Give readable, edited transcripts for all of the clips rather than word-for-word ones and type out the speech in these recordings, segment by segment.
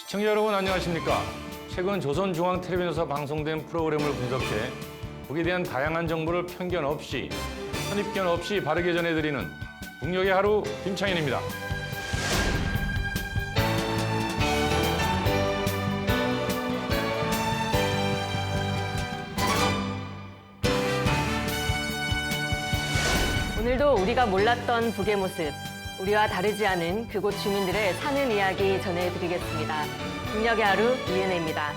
시청자 여러분 안녕하십니까? 최근 조선중앙텔레비전에서 방송된 프로그램을 분석해 북에 대한 다양한 정보를 편견 없이 선입견 없이 바르게 전해드리는 북녘의 하루 김창인입니다. 오늘도 우리가 몰랐던 북의 모습, 우리와 다르지 않은 그곳 주민들의 사는 이야기 전해드리겠습니다. 북녘의 하루 이은혜입니다.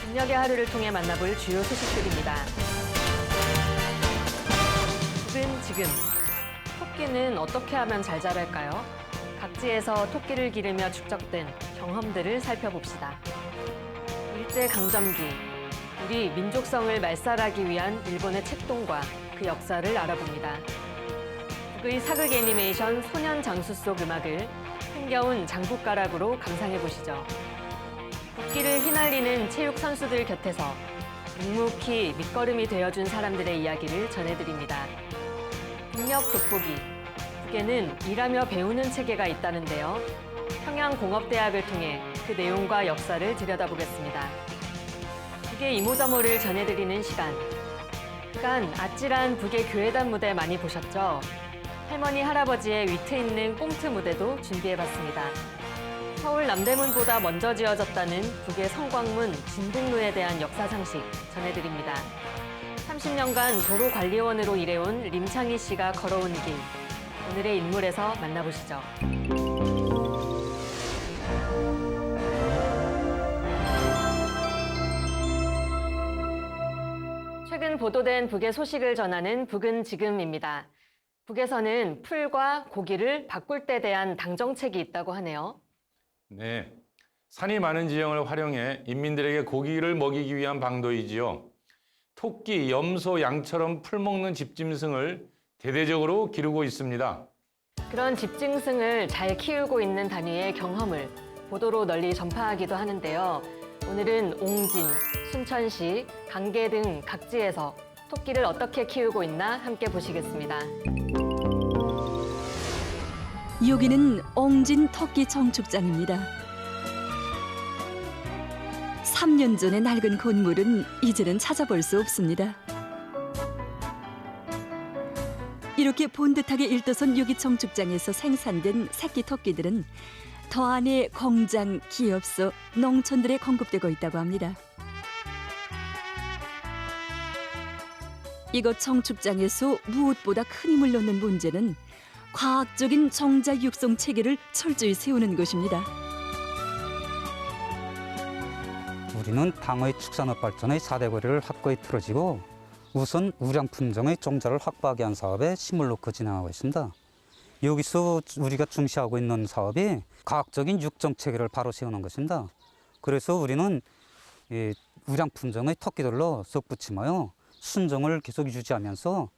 북녘의 하루를 통해 만나볼 주요 소식들입니다. 북은 지금 토끼는 어떻게 하면 잘 자랄까요? 각지에서 토끼를 기르며 축적된 경험들을 살펴봅시다. 일제강점기, 우리 민족성을 말살하기 위한 일본의 책동과 그 역사를 알아봅니다. 북의 사극 애니메이션 소년 장수 속 음악을 흥겨운 장국가락으로 감상해보시죠. 국기를 휘날리는 체육 선수들 곁에서 묵묵히 밑거름이 되어준 사람들의 이야기를 전해드립니다. 북녘 돋보기, 북에는 일하며 배우는 체계가 있다는데요. 평양공업대학을 통해 그 내용과 역사를 들여다보겠습니다. 북의 이모저모를 전해드리는 시간. 그간 아찔한 북의 교회단 무대 많이 보셨죠? 할머니 할아버지의 위트 있는 꽁트 무대도 준비해봤습니다. 서울 남대문보다 먼저 지어졌다는 북의 성곽문 진북로에 대한 역사 상식 전해드립니다. 30년간 도로관리원으로 일해온 림창희 씨가 걸어온 길, 오늘의 인물에서 만나보시죠. 최근 보도된 북의 소식을 전하는 북은 지금입니다. 북에서는 풀과 고기를 바꿀 때 대한 당정책이 있다고 하네요. 네, 산이 많은 지형을 활용해 인민들에게 고기를 먹이기 위한 방도이지요. 토끼, 염소, 양처럼 풀 먹는 집짐승을 대대적으로 기르고 있습니다. 그런 집짐승을 잘 키우고 있는 단위의 경험을 보도로 널리 전파하기도 하는데요. 오늘은 옹진, 순천시, 강계 등 각지에서 토끼를 어떻게 키우고 있나 함께 보시겠습니다. 여기는 옹진 토끼 정축장입니다. 3년 전의 낡은 건물은 이제는 찾아볼 수 없습니다. 이렇게 본듯하게 일도선 여기 정축장에서 생산된 새끼 토끼들은 더 안에 공장, 기업소, 농촌들에 공급되고 있다고 합니다. 이곳 정축장에서 무엇보다 큰 힘을 넣는 문제는 과학적인 정자 육성 체계를 철저히 세우는 것입니다. 우리는 당의 축산업 발전의 4대 고리를 확고히 틀어지고 우선 우량 품종의 종자를 확보하기 위한 사업에 힘을 놓고 진행하고 있습니다. 여기서 우리가 중시하고 있는 사업이 과학적인 육종 체계를 바로 세우는 것입니다. 그래서 우리는 이 우량 품종의 토끼들로 덧붙임하여 순종을 계속 유지하면서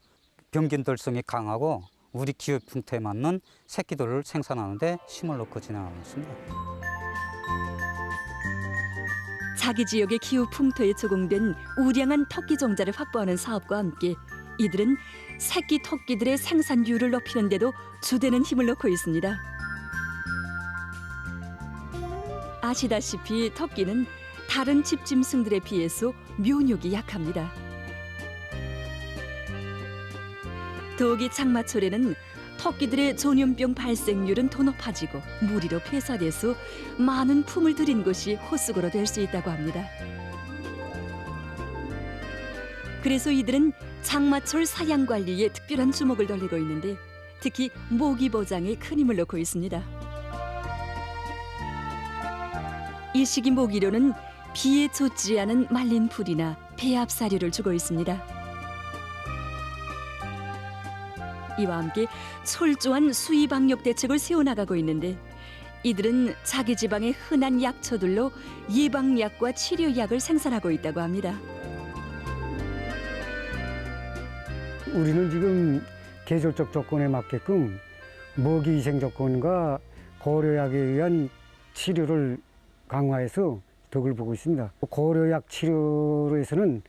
병균돌성이 강하고 우리 기후 풍토에 맞는 새끼들을 생산하는 데 힘을 놓고 진행하고 있습니다. 자기 지역의 기후 풍토에 적응된 우량한 토끼 종자를 확보하는 사업과 함께 이들은 새끼 토끼들의 생산율을 높이는 데도 주되는 힘을 넣고 있습니다. 아시다시피 토끼는 다른 집짐승들에 비해서 면역이 약합니다. 더욱이 장마철에는 토끼들의 전염병 발생률은 더 높아지고 무리로 폐사돼서 많은 품을 들인 것이 헛수고로 될 수 있다고 합니다. 그래서 이들은 장마철 사양 관리에 특별한 주목을 돌리고 있는데 특히 모기 보장에 큰 힘을 넣고 있습니다. 이 시기 모기료는 비에 젖지 않은 말린 풀이나 배합 사료를 주고 있습니다. 이와 함께 철저한 수의 방역 대책을 세워나가고 있는데 이들은 자기 지방의 흔한 약초들로 예방약과 치료약을 생산하고 있다고 합니다. 우리는 지금 계절적 조건에 맞게끔 모기 위생 조건과 고려약에 의한 치료를 강화해서 덕을 보고 있습니다. 고려약 치료로 해서는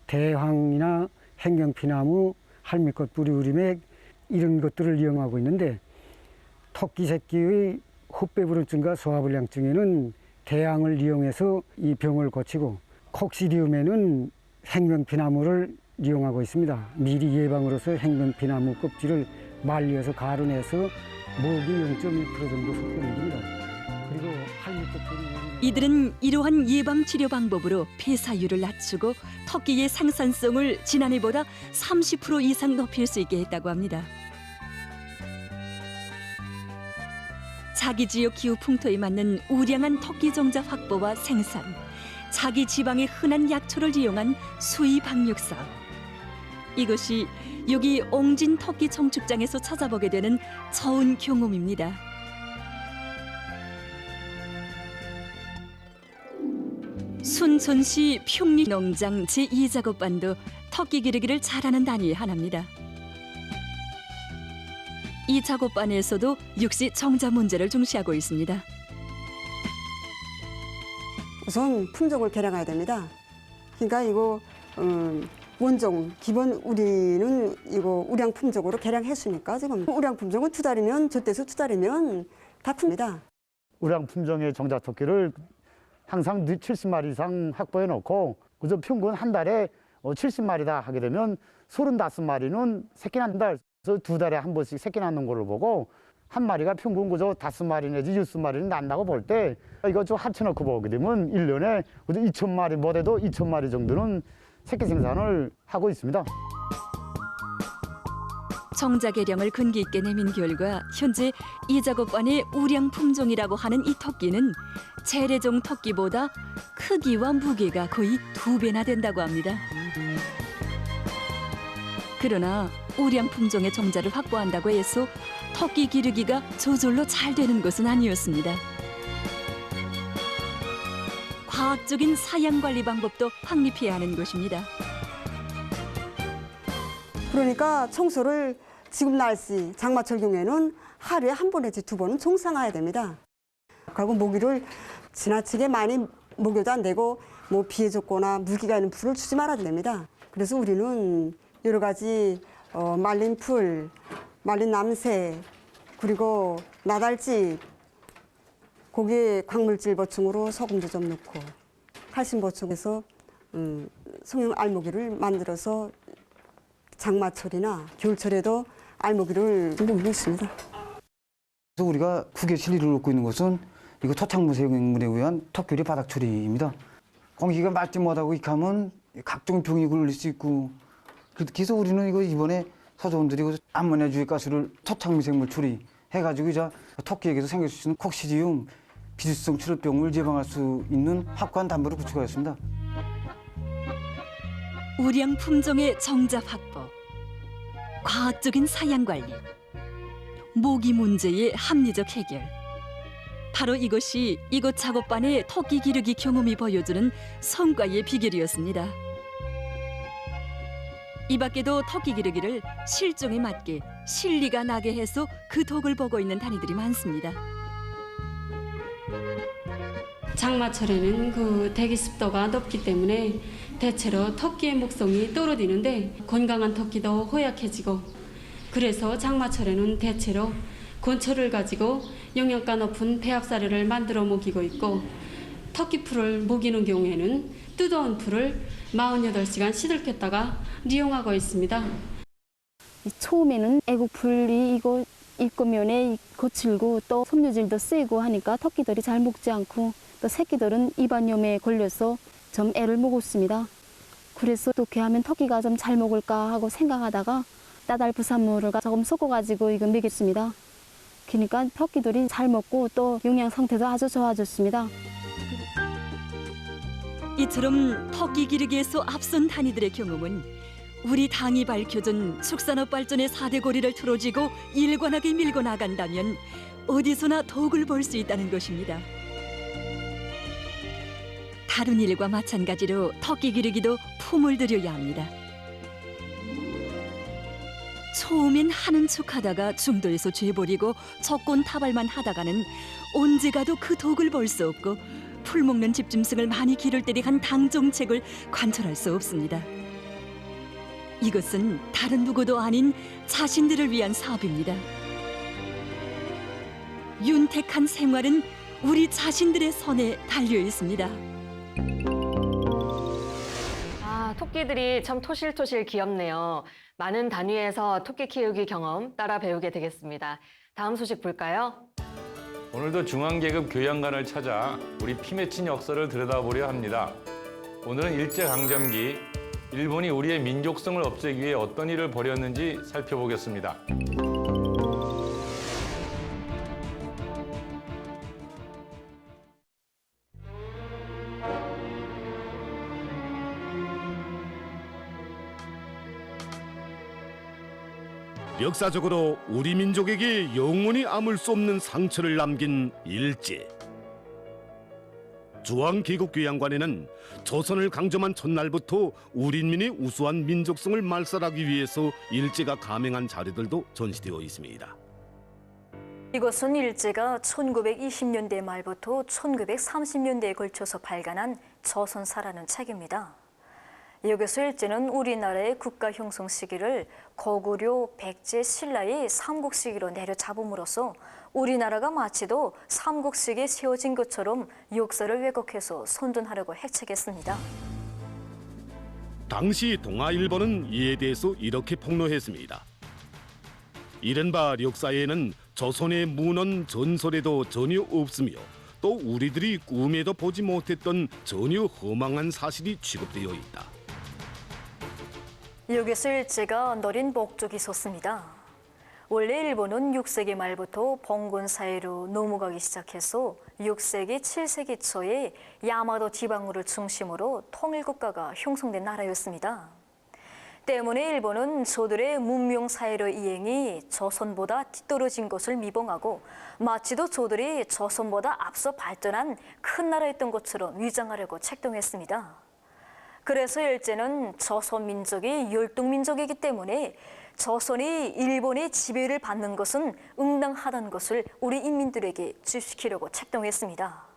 대황이나 행경피나무, 할미꽃 뿌리 우림액 이런 것들을 이용하고 있는데 토끼 새끼의 흡배불원증과 소화불량증에는 대항을 이용해서 이 병을 고치고 콕시디움에는 행명피나무를 이용하고 있습니다. 미리 예방으로서 행명피나무 껍질을 말려서 가루내서 모기 0.1% 정도 속도를 이깁니다. 그리고 할미꽃 뿌리 이들은 이러한 예방 치료 방법으로 폐사율을 낮추고 토끼의 생산성을 지난해보다 30% 이상 높일 수 있게 했다고 합니다. 자기 지역 기후 풍토에 맞는 우량한 토끼 종자 확보와 생산, 자기 지방의 흔한 약초를 이용한 수의 방육 사업. 이것이 여기 옹진 토끼 청축장에서 찾아보게 되는 처음 경험입니다. 순천시 평리농장 제2작업반도 토끼 기르기를 잘하는 단위의 하나입니다. 이 작업반에서도 역시 정자 문제를 중시하고 있습니다. 우선 품종을 개량해야 됩니다. 그러니까 이거 원종 기본 우리는 이거 우량 품종으로 개량했으니까 지금 우량 품종은 2달이면 저때서 2달이면 다 큽니다. 우량 품종의 정자 토끼를 항상 70마리 이상 확보해 놓고 그저 평균 한 달에 70마리다 하게 되면 35마리는 새끼 낳는 달, 그래서 2달에 한 번씩 새끼 낳는 걸로 보고 한 마리가 평균 그저 5마리 내지 6마리는 낳는다고 볼 때 이거 좀 합쳐놓고 보게 되면 1년에 그저 2,000마리 못해도 2,000마리 정도는 새끼 생산을 하고 있습니다. 정자 개량을 근기 있게 내민 결과 현재 이 작업반의 우량 품종이라고 하는 이 토끼는 재래종 토끼보다 크기와 무게가 거의 2배나 된다고 합니다. 그러나 우량 품종의 정자를 확보한다고 해서 토끼 기르기가 저절로 잘 되는 것은 아니었습니다. 과학적인 사양 관리 방법도 확립해야 하는 것입니다. 그러니까 청소를 지금 날씨 장마철 경우에는 하루에 한 번 내지 2번은 정상화해야 됩니다. 그리고 모기를 지나치게 많이 목욕도 안 되고 뭐 비에 젖거나 물기가 있는 풀을 주지 말아야 됩니다. 그래서 우리는 여러 가지 말린 풀, 말린 남새, 그리고 나달집, 거기에 광물질 보충으로 소금도 좀 넣고 칼슘 보충해서 성형 알모기를 만들어서 장마철이나 겨울철에도 알모기를 먹이고 있습니다. 그래서 우리가 국외 실리를 얻고 있는 것은 이거 토착물 생물에 의한 토끼리 바닥 처리입니다. 공기가 맑지 못하고 이렇게 하면 각종 병이 걸릴 수 있고 그래서 우리는 이거 이번에 서조원들이 암모니아 주입가스를 토착물 생물 처리해가지고 이제 토끼에게서 생길 수 있는 콕시디움 비수성 출혈병을 예방할 수 있는 확고한 담보를 구축하였습니다. 우량 품종의 정자 확보, 과학적인 사양 관리, 모기 문제의 합리적 해결. 바로 이것이 이곳 작업반의 토끼 기르기 경험이 보여주는 성과의 비결이었습니다. 이 밖에도 토끼 기르기를 실종에 맞게 실리가 나게 해서 그 덕을 보고 있는 단위들이 많습니다. 장마철에는 그 대기 습도가 높기 때문에 대체로 토끼의 목성이 떨어지는데 건강한 토끼도 허약해지고 그래서 장마철에는 대체로 곤초를 가지고 영양가 높은 배합사료를 만들어 먹이고 있고 토끼 풀을 먹이는 경우에는 뜨거운 풀을 48시간 시들켰다가 이용하고 있습니다. 처음에는 애국풀이 이거 입구면에 거칠고 또 섬유질도 세고 하니까 토끼들이 잘 먹지 않고 또 새끼들은 입안염에 걸려서 좀 애를 먹었습니다. 그래서 어떻게 하면 토끼가 좀 잘 먹을까 하고 생각하다가 나달 부산물을 조금 섞어가지고 이거 먹였습니다. 그러니까 토끼들이 잘 먹고 또 영양 상태도 아주 좋아졌습니다. 이처럼 토끼 기르기에서 앞선 단위들의 경험은 우리 당이 밝혀준 축산업 발전의 4대 고리를 틀어쥐고 일관하게 밀고 나간다면 어디서나 덕을 볼 수 있다는 것입니다. 다른 일과 마찬가지로 토끼 기르기도 품을 들여야 합니다. 처음엔 하는 척하다가 중도에서 죄버리고 조건 타발만 하다가는 언제 가도 그 덕을 볼 수 없고 풀먹는 집짐승을 많이 기를 때리간 당정책을 관철할 수 없습니다. 이것은 다른 누구도 아닌 자신들을 위한 사업입니다. 윤택한 생활은 우리 자신들의 손에 달려 있습니다. 아, 토끼들이 참 토실토실 귀엽네요. 많은 단위에서 토끼 키우기 경험 따라 배우게 되겠습니다. 다음 소식 볼까요? 오늘도 중앙계급 교양관을 찾아 우리 피 맺힌 역사를 들여다보려 합니다. 오늘은 일제강점기 일본이 우리의 민족성을 없애기 위해 어떤 일을 벌였는지 살펴보겠습니다. 역사적으로 우리 민족에게 영원히 아물 수 없는 상처를 남긴 일제. 중앙계급교양관에는 조선을 강점한 첫날부터 우리 인민의 우수한 민족성을 말살하기 위해서 일제가 감행한 자료들도 전시되어 있습니다. 이것은 일제가 1920년대 말부터 1930년대에 걸쳐서 발간한 조선사라는 책입니다. 여기서 일제는 우리나라의 국가 형성 시기를 고구려, 백제, 신라의 삼국시기로 내려잡음으로써 우리나라가 마치도 삼국시기에 세워진 것처럼 역사를 왜곡해서 선전하려고 해책했습니다. 당시 동아일보는 이에 대해서 이렇게 폭로했습니다. 이른바 역사에는 조선의 문헌 전설에도 전혀 없으며 또 우리들이 꿈에도 보지 못했던 전혀 허망한 사실이 취급되어 있다. 여기서 일제가 노린 목적이 있었습니다. 원래 일본은 6세기 말부터 봉건 사회로 넘어가기 시작해서 6세기, 7세기 초에 야마도 지방을 중심으로 통일국가가 형성된 나라였습니다. 때문에 일본은 저들의 문명 사회로 이행이 조선보다 뒤떨어진 것을 미봉하고 마치도 저들이 조선보다 앞서 발전한 큰 나라였던 것처럼 위장하려고 책동했습니다. 그래서 일제는 조선 민족이 열등민족이기 때문에 조선이 일본의 지배를 받는 것은 응당하다는 것을 우리 인민들에게 주입시키려고 책동했습니다.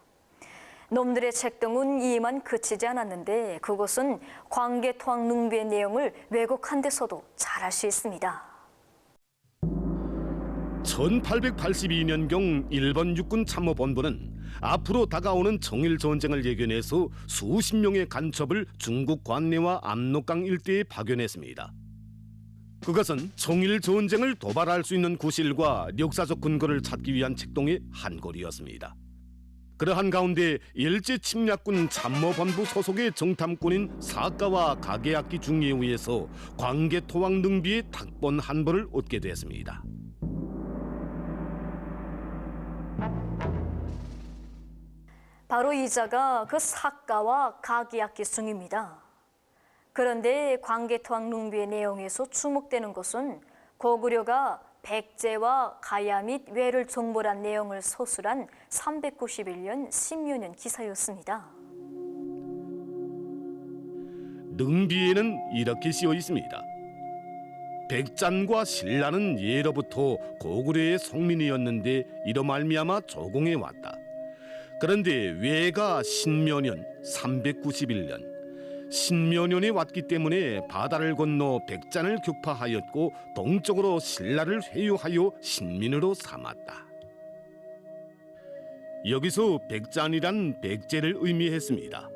놈들의 책동은 이에만 그치지 않았는데 그것은 광개토항 능비의 내용을 왜곡한 데서도 잘 알 수 있습니다. 1882년경 일본 육군 참모본부는 앞으로 다가오는 청일전쟁을 예견해서 수십 명의 간첩을 중국 관내와 압록강 일대에 파견했습니다. 그것은 청일전쟁을 도발할 수 있는 구실과 역사적 근거를 찾기 위한 책동의 한 골이었습니다. 그러한 가운데 일제 침략군 참모본부 소속의 정탐꾼인 사카와 가게야키 중에 의해서 광개토왕 능비의 탁본 한 벌을 얻게 됐습니다. 바로 이자가 그 사카와 가게야키 중입니다. 그런데 광개토왕 능비의 내용에서 주목되는 것은 고구려가 백제와 가야 및 외를 정벌한 내용을 서술한 391년 신묘년 기사였습니다. 능비에는 이렇게 쓰여 있습니다. 백잔과 신라는 예로부터 고구려의 송민이었는데 이로 말미암아 조공해 왔다. 그런데 외가 신묘년 391년 신묘년에 왔기 때문에 바다를 건너 백잔을 격파하였고 동쪽으로 신라를 회유하여 신민으로 삼았다. 여기서 백잔이란 백제를 의미했습니다.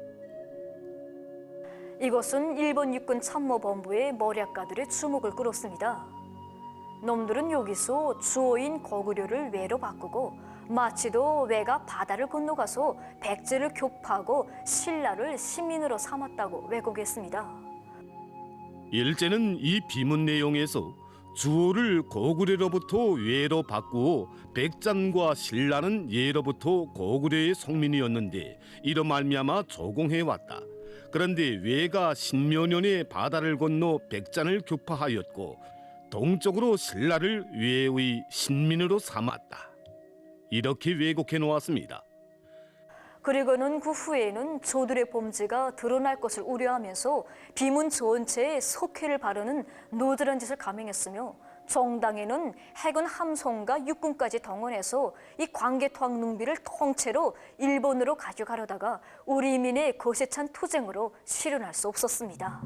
이것은 일본 육군 참모본부의 머략가들의 주목을 끌었습니다. 놈들은 여기서 주어인 고구려를 외로 바꾸고 마치도 외가 바다를 건너가서 백제를 격파하고 신라를 신민으로 삼았다고 왜곡했습니다. 일제는 이 비문 내용에서 주어를 고구려로부터 외로 바꾸어 백잔과 신라는 예로부터 고구려의 송민이었는데 이로 말미암아 조공해왔다. 그런데 외가 신묘년에 바다를 건너 백잔을 격파하였고 동쪽으로 신라를 외의 신민으로 삼았다. 이렇게 왜곡해 놓았습니다. 그리고는 그 후에는 저들의 범죄가 드러날 것을 우려하면서 비문 전체에 석회를 바르는 노들한 짓을 감행했으며 정당에는 해군 함성과 육군까지 동원해서 이 광개토학 능비를 통째로 일본으로 가져가려다가 우리 민의 거세찬 투쟁으로 실현할 수 없었습니다.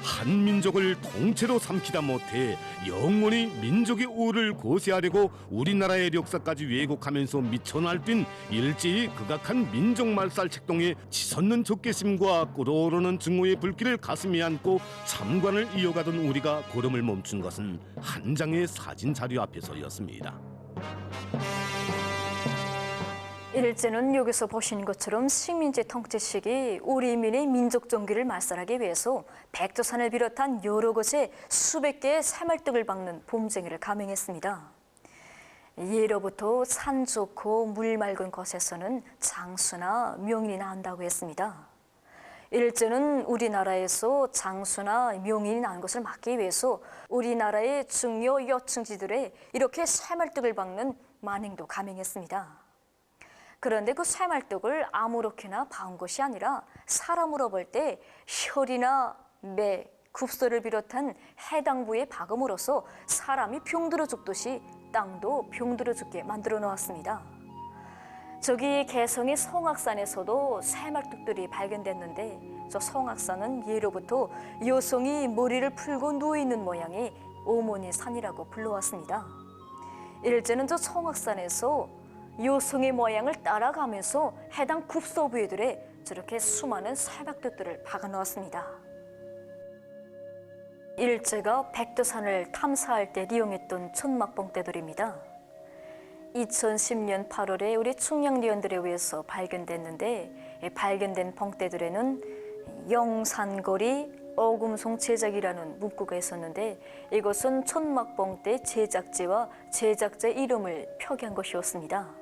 한 민족을 통째로 삼키다 못해 영원히 민족의 우를 고세하려고 우리나라의 역사까지 왜곡하면서 미쳐 날뛴 일제의 극악한 민족 말살 책동에 치솟는 적개심과 끓어오르는 증오의 불길을 가슴에 안고 참관을 이어가던 우리가 걸음을 멈춘 것은 한 장의 사진 자료 앞에서였습니다. 일제는 여기서 보시는 것처럼 식민지 통치 시기 우리 민의 민족 정기를 말살하기 위해서 백두산을 비롯한 여러 곳에 수백 개의 새말뚝을 박는 봄쟁이를 감행했습니다. 예로부터 산 좋고 물 맑은 곳에서는 장수나 명인이 난다고 했습니다. 일제는 우리나라에서 장수나 명인이 난 것을 막기 위해서 우리나라의 중요 여충지들에 이렇게 새말뚝을 박는 만행도 감행했습니다. 그런데 그 새말뚝을 아무렇게나 박은 것이 아니라 사람으로 볼 때 혈이나 매, 굽소를 비롯한 해당 부위에 박음으로써 사람이 병들어 죽듯이 땅도 병들어 죽게 만들어 놓았습니다. 저기 개성의 성악산에서도 새말뚝들이 발견됐는데 저 성악산은 예로부터 여성이 머리를 풀고 누워있는 모양이 오모니 산이라고 불러왔습니다. 일제는 저 성악산에서 여성의 모양을 따라가면서 해당 굽소 부위들에 저렇게 수많은 새말뚝들을 박아놓았습니다. 일제가 백두산을 탐사할 때 이용했던 천막봉대들입니다. 2010년 8월에 우리 충량리원들에 의해서 발견됐는데 발견된 봉대들에는 영산거리 어금송 제작이라는 문구가 있었는데 이것은 천막봉대 제작지와 제작자 이름을 표기한 것이었습니다.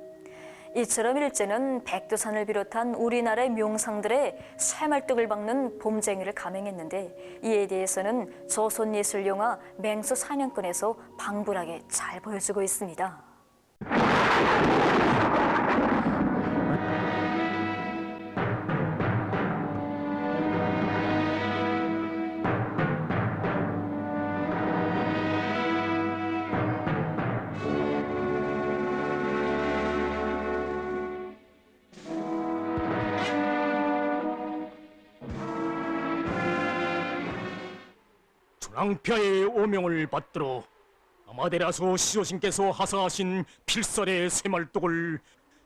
이처럼 일제는 백두산을 비롯한 우리나라의 명상들의 새말뚝을 박는 봄쟁이를 감행했는데 이에 대해서는 조선예술영화 맹수 사냥꾼에서 방불하게 잘 보여주고 있습니다. 중앙표의 오명을 받들어 아마데라소 시조신께서 하사하신 필설의 새말뚝을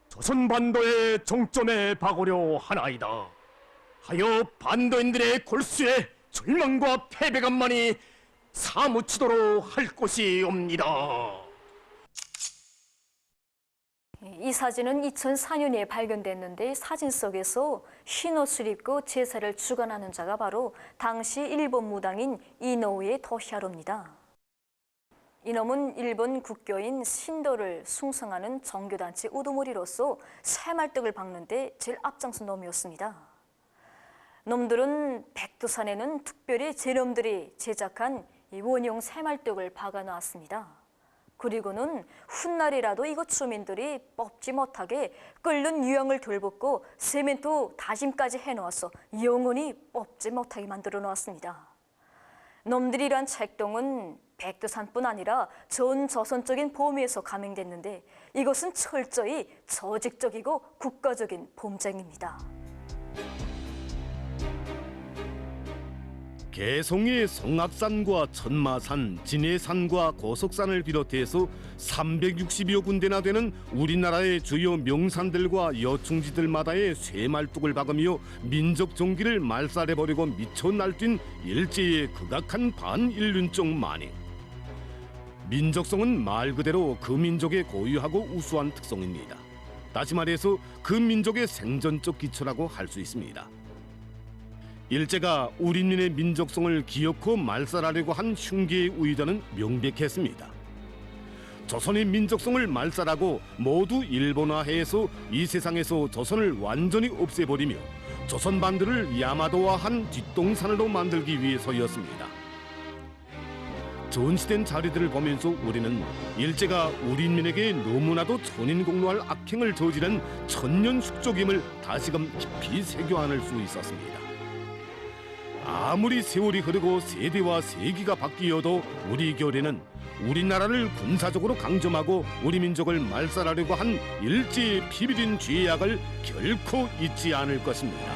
조선반도의 정점에 박으려 하나이다. 하여 반도인들의 골수에 절망과 패배감만이 사무치도록 할 것이 옵니다. 이 사진은 2004년에 발견됐는데 사진 속에서 흰 옷을 입고 제사를 주관하는 자가 바로 당시 일본 무당인 이노우에 토시하루입니다. 이놈은 일본 국교인 신도를 숭상하는 정교단체 우두머리로서 새말뚝을 박는 데 제일 앞장선 놈이었습니다. 놈들은 백두산에는 특별히 제놈들이 제작한 이 원형 새말뚝을 박아놓았습니다. 그리고는 훗날이라도 이곳 주민들이 뽑지 못하게 끓는 유황을 돌붓고 세멘트 다짐까지 해놓아서 영원히 뽑지 못하게 만들어 놓았습니다. 놈들이 이러한 책동은 백두산뿐 아니라 전 조선적인 범위에서 감행됐는데 이것은 철저히 조직적이고 국가적인 범죄입니다. 개성의 성악산과 천마산, 진해산과 고석산을 비롯해서 360여 군데나 되는 우리나라의 주요 명산들과 여충지들마다의 쇠말뚝을 박으며 민족 종기를 말살해버리고 미쳐 날뛴 일제의 극악한 반인륜적 만행. 민족성은 말 그대로 그 민족의 고유하고 우수한 특성입니다. 다시 말해서 그 민족의 생존적 기초라고 할 수 있습니다. 일제가 우리민의 민족성을 기어코 말살하려고 한 흉기의 의도는 명백했습니다. 조선의 민족성을 말살하고 모두 일본화해서 이 세상에서 조선을 완전히 없애버리며 조선 반도를 야마도화한 뒷동산으로 만들기 위해서였습니다. 전시된 자료들을 보면서 우리는 일제가 우리민에게 너무나도 천인공노할 악행을 저지른 천년 숙적임을 다시금 깊이 새겨안을 수 있었습니다. 아무리 세월이 흐르고 세대와 세기가 바뀌어도 우리 교리는 우리나라를 군사적으로 강점하고 우리 민족을 말살하려고 한 일제의 비비린 죄악을 결코 잊지 않을 것입니다.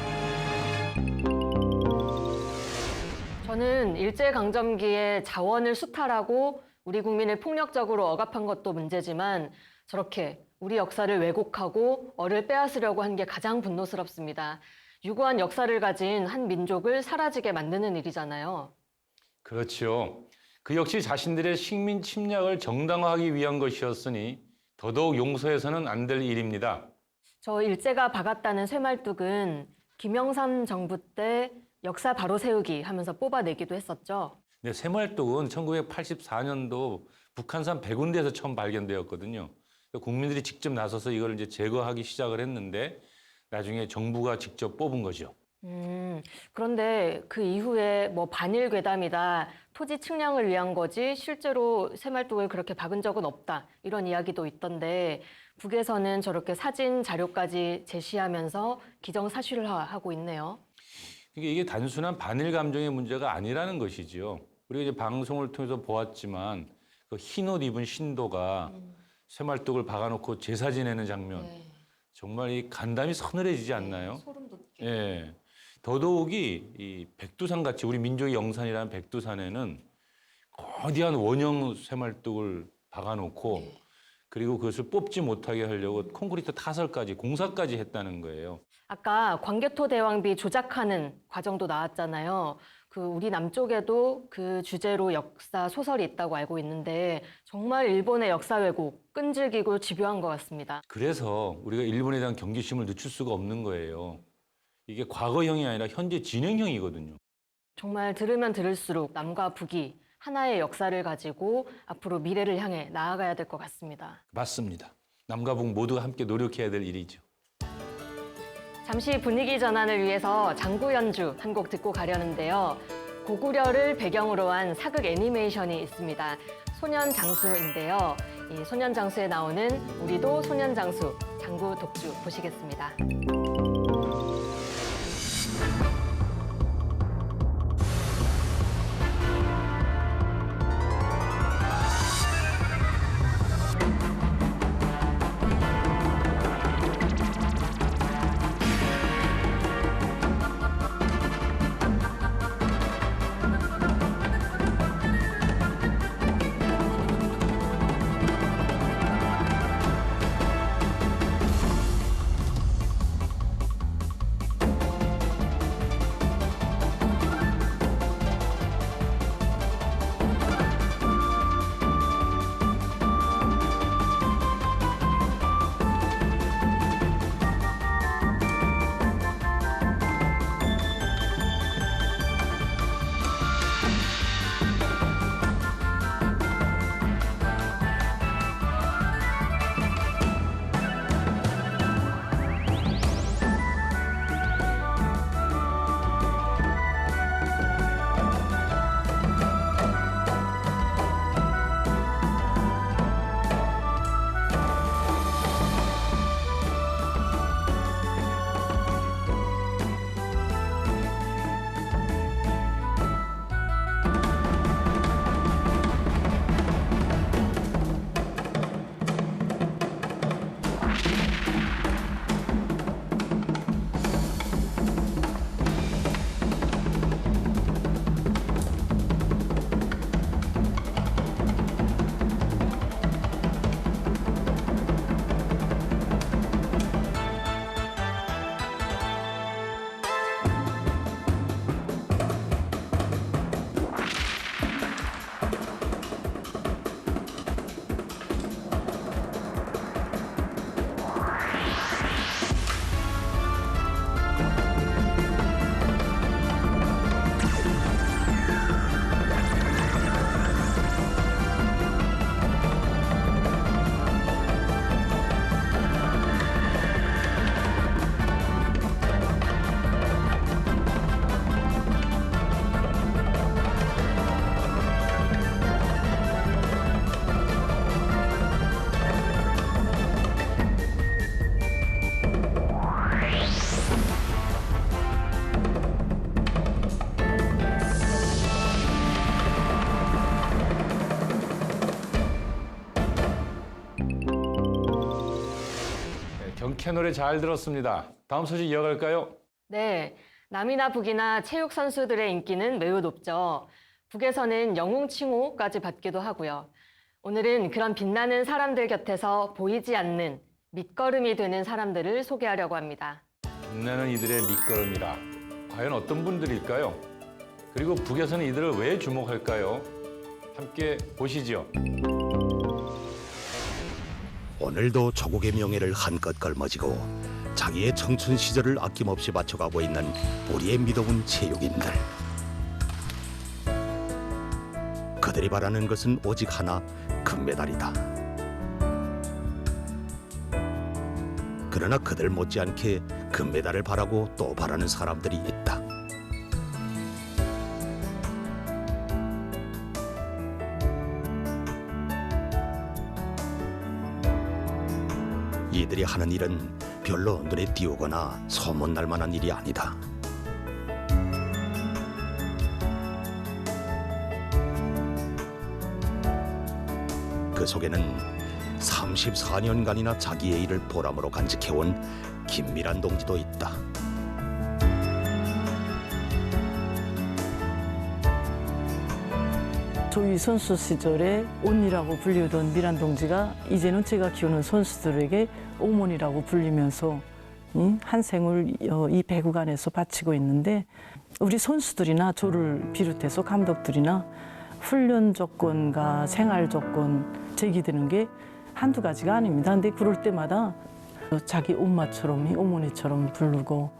저는 일제강점기에 자원을 수탈하고 우리 국민을 폭력적으로 억압한 것도 문제지만 저렇게 우리 역사를 왜곡하고 얼을 빼앗으려고 한 게 가장 분노스럽습니다. 유구한 역사를 가진 한 민족을 사라지게 만드는 일이잖아요. 그렇죠. 그 역시 자신들의 식민 침략을 정당화하기 위한 것이었으니 더더욱 용서해서는 안 될 일입니다. 저 일제가 박았다는 쇠말뚝은 김영삼 정부 때 역사 바로 세우기 하면서 뽑아내기도 했었죠. 근데 쇠말뚝은 1984년도 북한산 백운대에서 처음 발견되었거든요. 국민들이 직접 나서서 이걸 이제 제거하기 시작을 했는데 나중에 정부가 직접 뽑은 거죠. 그런데 그 이후에 뭐 반일 괴담이다, 토지 측량을 위한 거지 실제로 쇠말뚝을 그렇게 박은 적은 없다 이런 이야기도 있던데 북에서는 저렇게 사진 자료까지 제시하면서 기정사실을 하고 있네요. 이게 단순한 반일 감정의 문제가 아니라는 것이지요. 우리가 이제 방송을 통해서 보았지만 그 흰옷 입은 신도가 쇠말뚝을 박아놓고 제사 지내는 장면. 네. 정말 이 간담이 서늘해지지 않나요? 소름 돋게. 예. 더더욱이 이 백두산 같이 우리 민족의 영산이라는 백두산에는 거대한 원형 쇠말뚝을 박아놓고 그리고 그것을 뽑지 못하게 하려고 콘크리트 타설까지 공사까지 했다는 거예요. 아까 광개토 대왕비 조작하는 과정도 나왔잖아요. 그 우리 남쪽에도 그 주제로 역사 소설이 있다고 알고 있는데 정말 일본의 역사 왜곡 끈질기고 집요한 것 같습니다. 그래서 우리가 일본에 대한 경계심을 늦출 수가 없는 거예요. 이게 과거형이 아니라 현재 진행형이거든요. 정말 들으면 들을수록 남과 북이 하나의 역사를 가지고 앞으로 미래를 향해 나아가야 될 것 같습니다. 맞습니다. 남과 북 모두가 함께 노력해야 될 일이죠. 잠시 분위기 전환을 위해서 장구 연주 한 곡 듣고 가려는데요. 고구려를 배경으로 한 사극 애니메이션이 있습니다. 소년장수인데요. 이 소년장수에 나오는 우리도 소년장수 장구 독주 보시겠습니다. 채널에 잘 들었습니다. 다음 소식 이어갈까요? 네, 남이나 북이나 체육 선수들의 인기는 매우 높죠. 북에서는 영웅칭호까지 받기도 하고요. 오늘은 그런 빛나는 사람들 곁에서 보이지 않는 밑거름이 되는 사람들을 소개하려고 합니다. 빛나는 이들의 밑거름이라 과연 어떤 분들일까요? 그리고 북에서는 이들을 왜 주목할까요? 함께 보시죠. 오늘도 조국의 명예를 한껏 걸머쥐고 자기의 청춘 시절을 아낌없이 바쳐가고 있는 우리의 믿어온 체육인들. 그들이 바라는 것은 오직 하나, 금메달이다. 그러나 그들 못지않게 금메달을 바라고 또 바라는 사람들이 있다. 이들이 하는 일은 별로 눈에 띄우거나 소문날 만한 일이 아니다. 그 속에는 34년간이나 자기의 일을 보람으로 간직해온 김미란 동지도 있다. 조이 선수 시절에 온이라고 불리던 미란 동지가 이제는 제가 키우는 선수들에게 어머니라고 불리면서 한 생을 이 배구관에서 바치고 있는데, 우리 선수들이나 저를 비롯해서 감독들이나 훈련 조건과 생활 조건 제기되는 게 한두 가지가 아닙니다. 근데 그럴 때마다 자기 엄마처럼, 어머니처럼 부르고,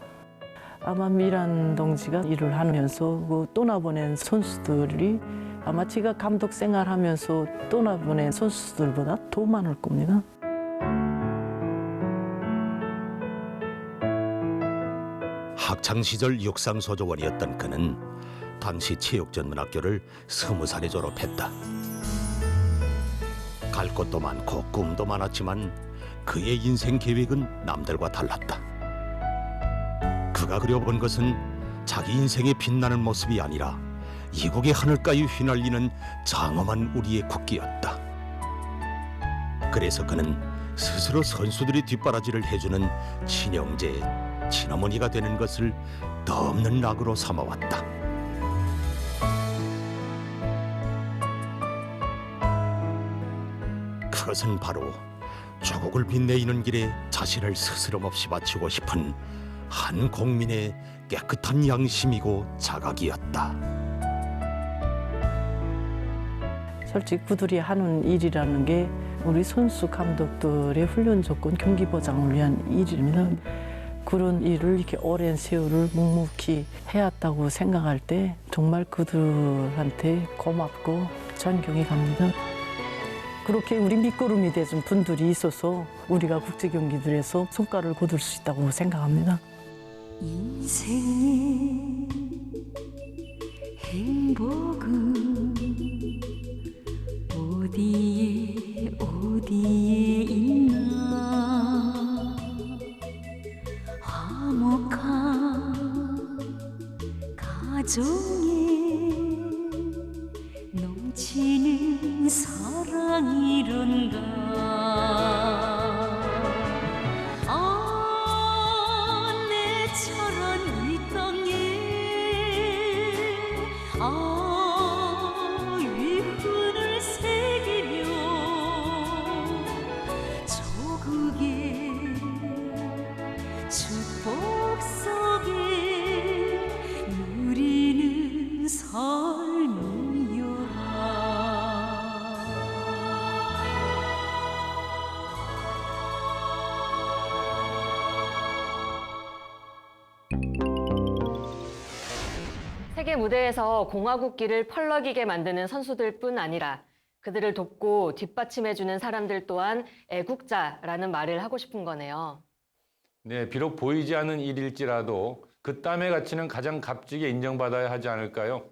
아마 미란 동지가 일을 하면서 그 떠나보낸 선수들이 아마 제가 감독 생활하면서 떠나보낸 선수들보다 더 많을 겁니다. 학창시절 육상소조원이었던 그는 당시 체육전문학교를 20살에 졸업했다. 갈 곳도 많고 꿈도 많았지만 그의 인생 계획은 남들과 달랐다. 그가 그려본 것은 자기 인생의 빛나는 모습이 아니라 이국의 하늘가에 휘날리는 장엄한 우리의 국기였다. 그래서 그는 스스로 선수들이 뒷바라지를 해주는 친형제, 친어머니가 되는 것을 덧없는 낙으로 삼아왔다. 그것은 바로 조국을 빛내이는 길에 자신을 스스럼없이 바치고 싶은 한 국민의 깨끗한 양심이고 자각이었다. 솔직히 그들이 하는 일이라는 게 우리 선수 감독들의 훈련 조건, 경기 보장을 위한 일입니다. 그런 일을 이렇게 오랜 세월을 묵묵히 해왔다고 생각할 때 정말 그들한테 고맙고 존경이 갑니다. 그렇게 우리 밑거름이 되준 분들이 있어서 우리가 국제 경기들에서 성과를 거둘 수 있다고 생각합니다. 인생의 행복은 어디에 있나. 화목한 가정에 넘치는 사랑이런가. 내처럼 이 땅에 위훈을 새기며 조국의 축복 속에 누리는 삶이여라. 세계 무대에서 공화국기를 펄럭이게 만드는 선수들뿐 아니라 그들을 돕고 뒷받침해주는 사람들 또한 애국자라는 말을 하고 싶은 거네요. 네, 비록 보이지 않는 일일지라도 그 땀의 가치는 가장 값지게 인정받아야 하지 않을까요?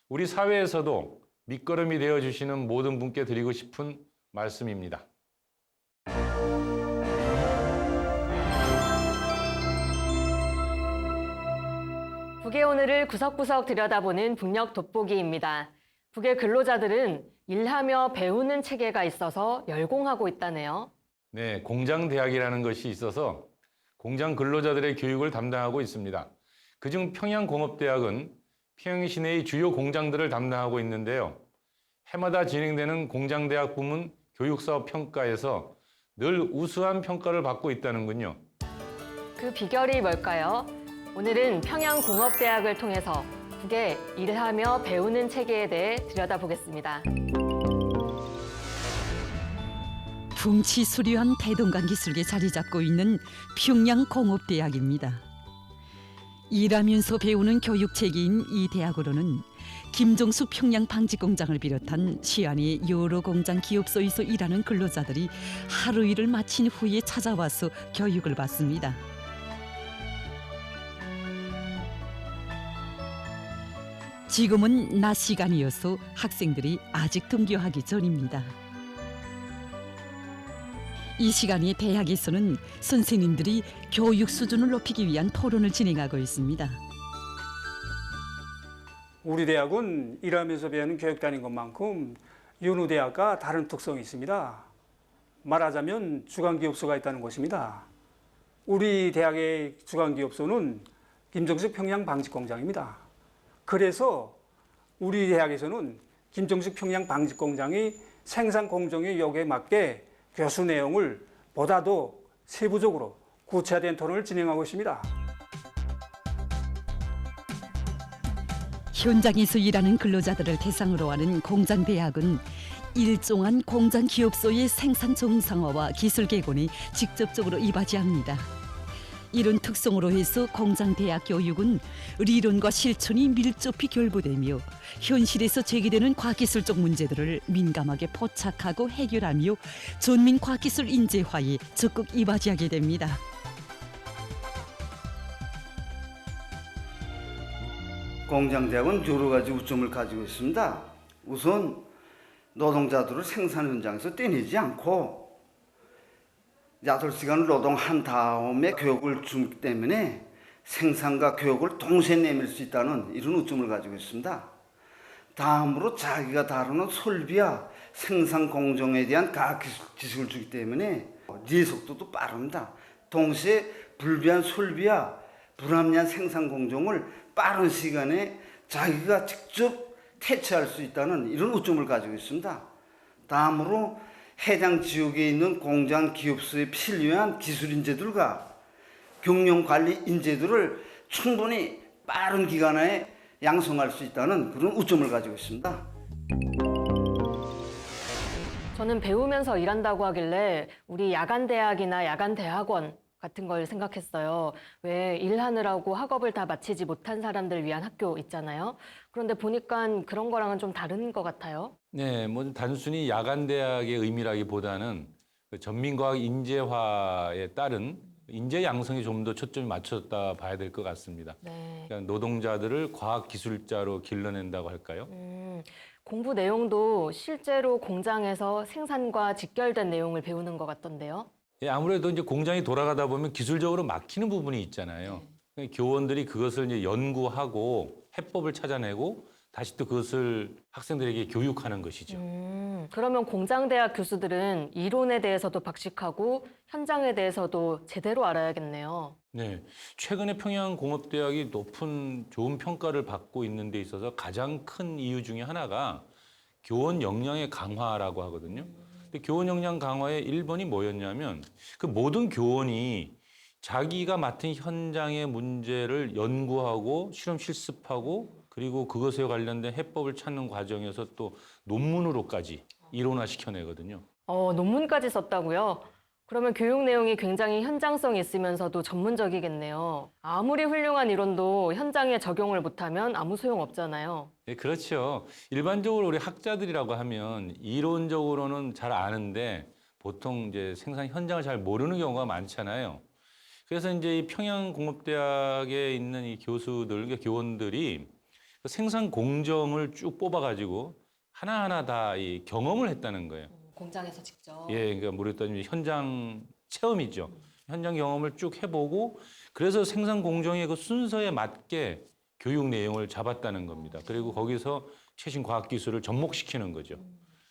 우리 사회에서도 밑거름이 되어주시는 모든 분께 드리고 싶은 말씀입니다. 북의 오늘을 구석구석 들여다보는 북녘 돋보기입니다. 북의 근로자들은 일하며 배우는 체계가 있어서 열공하고 있다네요. 네, 공장대학이라는 것이 있어서 공장 근로자들의 교육을 담당하고 있습니다. 그중 평양공업대학은 평양 시내의 주요 공장들을 담당하고 있는데요. 해마다 진행되는 공장대학 부문 교육사업 평가에서 늘 우수한 평가를 받고 있다는군요. 그 비결이 뭘까요? 오늘은 평양공업대학을 통해서 국의 일하며 배우는 체계에 대해 들여다보겠습니다. 풍치수려한 대동강 기술에 자리 잡고 있는 평양공업대학입니다. 일하면서 배우는 교육 체계인 이 대학으로는 김종숙 평양방직공장을 비롯한 시안의 여러 공장 기업소에서 일하는 근로자들이 하루 일을 마친 후에 찾아와서 교육을 받습니다. 지금은 낮 시간이어서 학생들이 아직 등교하기 전입니다. 이 시간에 대학에서는 선생님들이 교육 수준을 높이기 위한 토론을 진행하고 있습니다. 우리 대학은 일하면서 배우는 교육단인 것만큼 윤우대학과 다른 특성이 있습니다. 말하자면 주간기업소가 있다는 것입니다. 우리 대학의 주간기업소는 김정숙 평양방직공장입니다. 그래서 우리 대학에서는 김정숙 평양방직공장이 생산공정의 요구에 맞게 교수 내용을 보다 더 세부적으로 구체화된 토론을 진행하고 있습니다. 현장에서 일하는 근로자들을 대상으로 하는 공장대학은 일종한 공장 기업소의 생산 정상화와 기술 개선에 직접적으로 이바지합니다. 이런 특성으로 해서 공장대학 교육은理論과 실천이 밀접히 결부되며 현실에서 제기되는 과학기술적 문제들을 민감하게 포착하고 해결하며 전민 과학기술 인재화에 적극 이바지하게 됩니다. 공장대학은 여러 가지 우점을 가지고 있습니다. 우선 노동자들을 생산 현장에서 떼내지 않고 8시간 노동한 다음에 교육을 주기 때문에 생산과 교육을 동시에 내밀 수 있다는 이런 우점을 가지고 있습니다. 다음으로 자기가 다루는 설비와 생산 공정에 대한 과학 지식을 주기 때문에 네 속도도 빠릅니다. 동시에 불비한 설비와 불합리한 생산 공정을 빠른 시간에 자기가 직접 퇴치할 수 있다는 이런 우점을 가지고 있습니다. 다음으로 해당 지역에 있는 공장 기업소에 필요한 기술 인재들과 경영 관리 인재들을 충분히 빠른 기간 내에 양성할 수 있다는 그런 우점을 가지고 있습니다. 저는 배우면서 일한다고 하길래 우리 야간대학이나 야간대학원 같은 걸 생각했어요. 왜 일하느라고 학업을 다 마치지 못한 사람들 위한 학교 있잖아요. 그런데 보니까 그런 거랑은 좀 다른 것 같아요. 네, 뭐 단순히 야간대학의 의미라기보다는 그 전민과학 인재화에 따른 인재 양성에 좀 더 초점이 맞춰졌다 봐야 될 것 같습니다. 네. 그러니까 노동자들을 과학기술자로 길러낸다고 할까요? 공부 내용도 실제로 공장에서 생산과 직결된 내용을 배우는 것 같던데요. 예, 아무래도 이제 공장이 돌아가다 보면 기술적으로 막히는 부분이 있잖아요. 그러니까 교원들이 그것을 이제 연구하고 해법을 찾아내고 다시 또 그것을 학생들에게 교육하는 것이죠. 그러면 공장대학 교수들은 이론에 대해서도 박식하고 현장에 대해서도 제대로 알아야겠네요. 네, 최근에 평양공업대학이 높은 좋은 평가를 받고 있는 데 있어서 가장 큰 이유 중에 하나가 교원 역량의 강화라고 하거든요. 근데 교원 역량 강화의 1번이 뭐였냐면 그 모든 교원이 자기가 맡은 현장의 문제를 연구하고 실험 실습하고 그리고 그것에 관련된 해법을 찾는 과정에서 또 논문으로까지 이론화시켜내거든요. 논문까지 썼다고요? 그러면 교육 내용이 굉장히 현장성이 있으면서도 전문적이겠네요. 아무리 훌륭한 이론도 현장에 적용을 못하면 아무 소용 없잖아요. 네, 그렇죠. 일반적으로 우리 학자들이라고 하면 이론적으로는 잘 아는데 보통 이제 생산 현장을 잘 모르는 경우가 많잖아요. 그래서 이제 이 평양공업대학에 있는 이 교수들, 그러니까 교원들이 생산 공정을 쭉 뽑아가지고 하나하나 다 이 경험을 했다는 거예요. 공장에서 직접. 예, 그러니까 뭐랬더니 현장 체험이죠. 현장 경험을 쭉 해보고 그래서 생산 공정의 그 순서에 맞게 교육 내용을 잡았다는 겁니다. 그리고 거기서 최신 과학 기술을 접목시키는 거죠.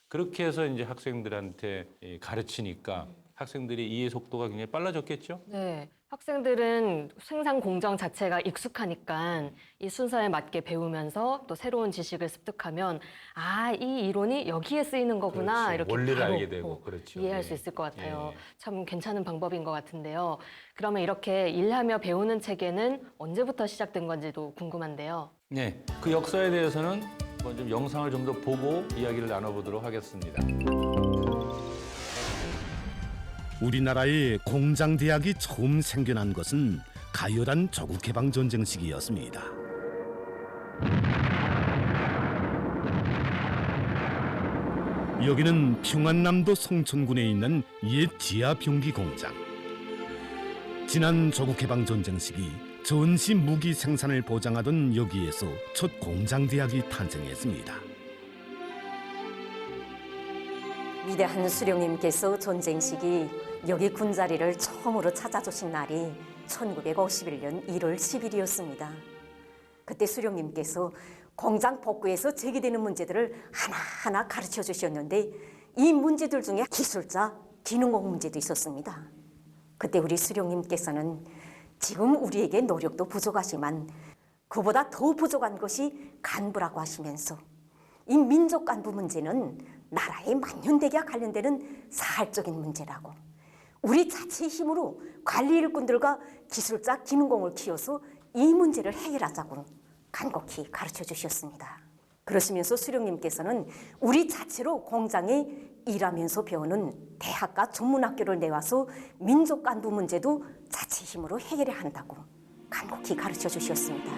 그렇게 해서 이제 학생들한테 가르치니까 학생들이 이해 속도가 굉장히 빨라졌겠죠? 네. 학생들은 생산 공정 자체가 익숙하니까 이 순서에 맞게 배우면서 또 새로운 지식을 습득하면 아, 이 이론이 여기에 쓰이는 거구나. 그렇죠. 이렇게 원리를 바로 알게 되고 그렇죠. 이해할 네. 수 있을 것 같아요. 네. 참 괜찮은 방법인 것 같은데요. 그러면 이렇게 일하며 배우는 체계는 언제부터 시작된 건지도 궁금한데요. 네, 그 역사에 대해서는 좀 영상을 좀 더 보고 이야기를 나눠보도록 하겠습니다. 우리나라의 공장대학이 처음 생겨난 것은 가열한 조국해방전쟁 시기였습니다. 여기는 평안남도 성천군에 있는 옛 지하병기 공장. 지난 조국해방전쟁 시기 전시 무기 생산을 보장하던 여기에서 첫 공장대학이 탄생했습니다. 위대한 수령님께서 전쟁 시기 여기 군자리를 처음으로 찾아주신 날이 1951년 1월 10일이었습니다. 그때 수령님께서 공장 복구에서 제기되는 문제들을 하나하나 가르쳐 주셨는데 이 문제들 중에 기술자, 기능공 문제도 있었습니다. 그때 우리 수령님께서는 지금 우리에게 노력도 부족하지만 그보다 더 부족한 것이 간부라고 하시면서 이 민족 간부 문제는 나라의 만년대계와 관련되는 사활적인 문제라고 우리 자체의 힘으로 관리 일꾼들과 기술자, 기능공을 키워서 이 문제를 해결하자고 간곡히 가르쳐 주셨습니다. 그러시면서 수령님께서는 우리 자체로 공장에 일하면서 배우는 대학과 전문학교를 내와서 민족 간부 문제도 자체 힘으로 해결해야 한다고 간곡히 가르쳐 주셨습니다.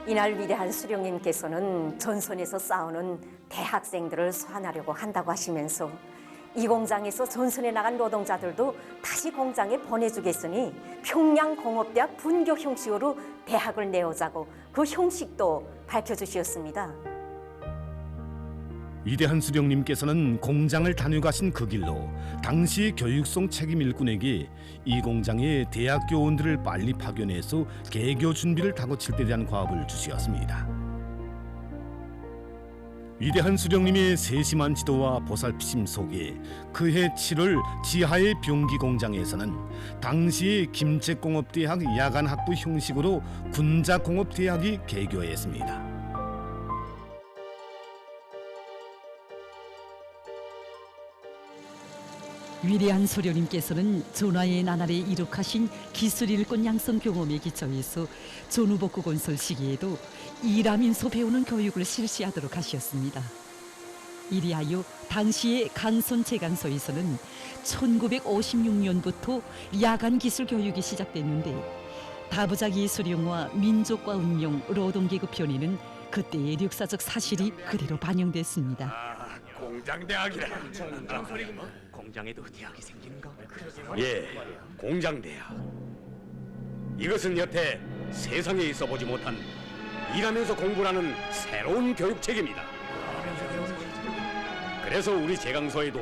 이날 위대한 수령님께서는 전선에서 싸우는 대학생들을 소환하려고 한다고 하시면서 이 공장에서 전선에 나간 노동자들도 다시 공장에 보내주겠으니 평양공업대학 분교 형식으로 대학을 내오자고 그 형식도 밝혀주셨습니다. 위대한 수령님께서는 공장을 다녀가신 그 길로 당시 교육성 책임 일꾼에게 이 공장의 대학 교원들을 빨리 파견해서 개교 준비를 다고칠 때 대한 과업을 주시었습니다. 위대한 수령님의 세심한 지도와 보살피심 속에 그해 7월 지하의 병기 공장에서는 당시의 김책공업대학 야간학부 형식으로 군자공업대학이 개교했습니다. 위대한 소령님께서는 전하의 나날에 이룩하신 기술 일꾼 양성 경험에 기초해서 전후복구 건설 시기에도 일하면서 배우는 교육을 실시하도록 하셨습니다. 이리하여 당시의 강선 제강소에서는 1956년부터 야간 기술 교육이 시작됐는데 다부작이 수령과 민족과 운용, 노동계급 편에는 그때의 역사적 사실이 그대로 반영됐습니다. 공장대학이라. 공장에도 대학이 생긴가? 예, 공장대학. 이것은 여태 세상에 있어보지 못한 일하면서 공부라는 새로운 교육체계입니다. 그래서 우리 제강소에도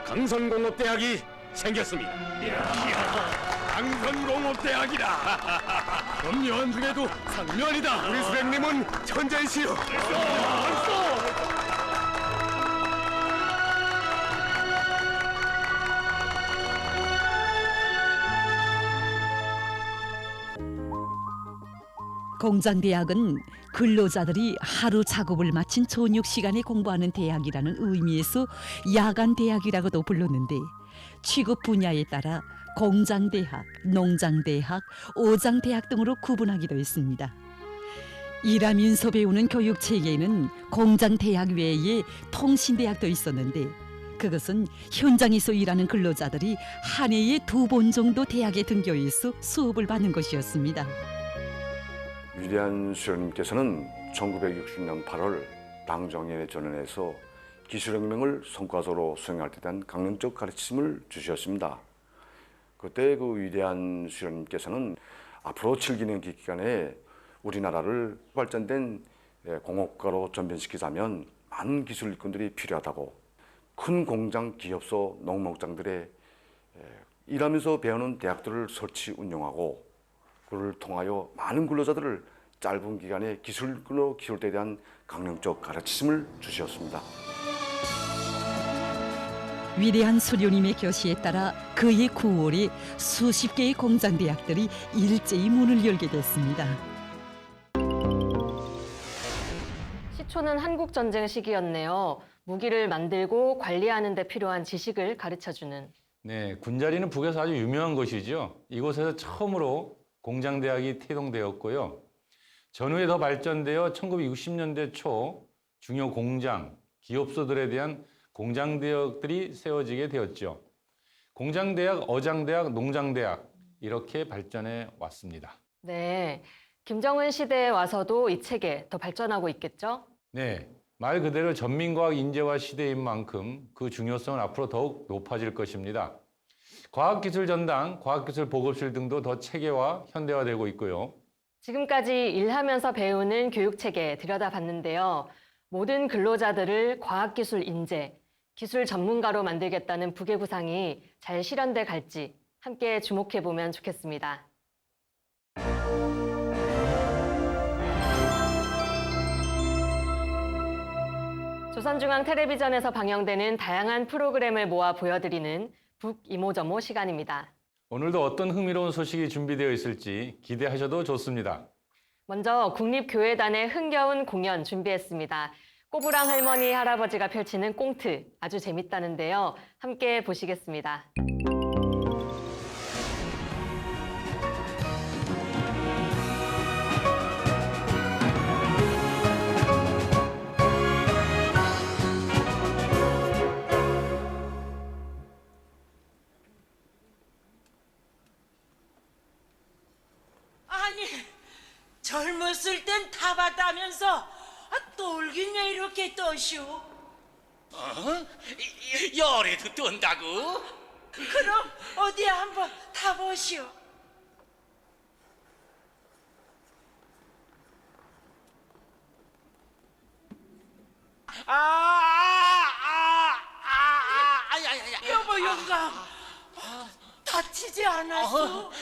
강선공업대학이 생겼습니다. 강선공업대학이다. 그럼 여한 중에도 상면이다. 우리 수령님은 천재이시오. 벌써. 공장대학은 근로자들이 하루 작업을 마친 저녁 시간에 공부하는 대학이라는 의미에서 야간대학이라고도 불렀는데 취급 분야에 따라 공장대학, 농장대학, 오장대학 등으로 구분하기도 했습니다. 일하면서 배우는 교육체계에는 공장대학 외에 통신대학도 있었는데 그것은 현장에서 일하는 근로자들이 한 해에 2번 정도 대학에 등교해서 수업을 받는 것이었습니다. 위대한 수령님께서는 1960년 8월 당정연회 전원에서 기술혁명을 성과적으로 수행할 때 대한 강론적 가르침을 주셨습니다. 그때 그 위대한 수령님께서는 앞으로 7기년 기간에 우리나라를 발전된 공업가로 전변시키자면 많은 기술 일꾼들이 필요하다고 큰 공장, 기업소, 농목장들에 일하면서 배우는 대학들을 설치 운영하고 그를 통하여 많은 근로자들을 짧은 기간에 기술근로 기술대에 대한 강령적 가르침을 주셨습니다. 위대한 수료님의 교시에 따라 그의 구홀이 수십 개의 공장대학들이 일제히 문을 열게 됐습니다. 시초는 한국전쟁 시기였네요. 무기를 만들고 관리하는 데 필요한 지식을 가르쳐주는. 네, 군자리는 북에서 아주 유명한 곳이죠. 이곳에서 처음으로 공장대학이 태동되었고요. 전후에 더 발전되어 1960년대 초 중요 공장, 기업소들에 대한 공장대학들이 세워지게 되었죠. 공장대학, 어장대학, 농장대학 이렇게 발전해 왔습니다. 네, 김정은 시대에 와서도 이 체계 더 발전하고 있겠죠? 네, 말 그대로 전민과학 인재화 시대인 만큼 그 중요성은 앞으로 더욱 높아질 것입니다. 과학기술 전당, 과학기술 보급실 등도 더 체계화, 현대화되고 있고요. 지금까지 일하면서 배우는 교육체계 들여다봤는데요. 모든 근로자들을 과학기술 인재, 기술 전문가로 만들겠다는 북의 구상이 잘 실현돼 갈지 함께 주목해보면 좋겠습니다. 조선중앙텔레비전에서 방영되는 다양한 프로그램을 모아 보여드리는 북이모저모 시간입니다. 오늘도 어떤 흥미로운 소식이 준비되어 있을지 기대하셔도 좋습니다. 먼저 국립교회단의 흥겨운 공연 준비했습니다. 꼬부랑 할머니, 할아버지가 펼치는 꽁트 아주 재밌다는데요. 함께 보시겠습니다. 아니, 젊었을 땐 타봤다면서 떨긴 왜 이렇게 떠시오? 열에도 떤다고? 그럼 어디 한번 타보시오. 여보 영감, 다치지 않았어?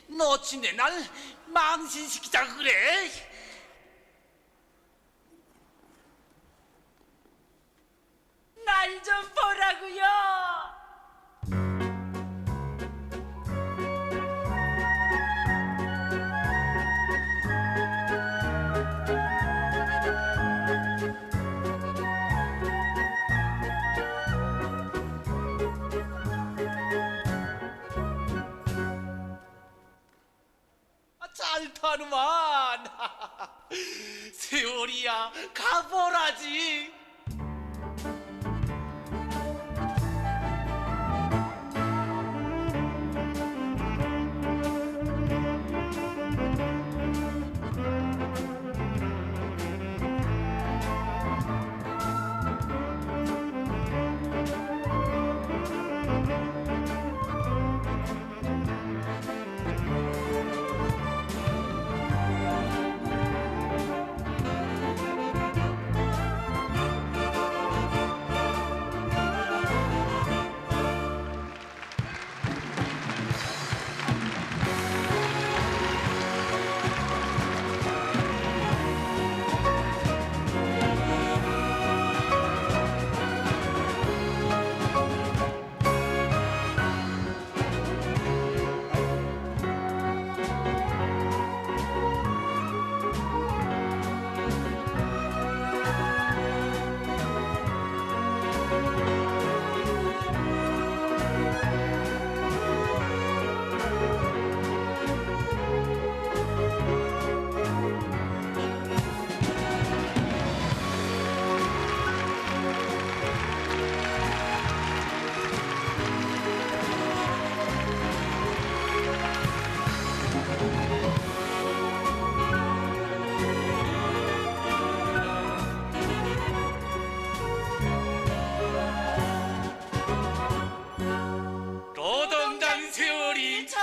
너친데 날 망신시키자 그래? 날 좀 보라고요. 잘 타누만. 세월이야 가보라지.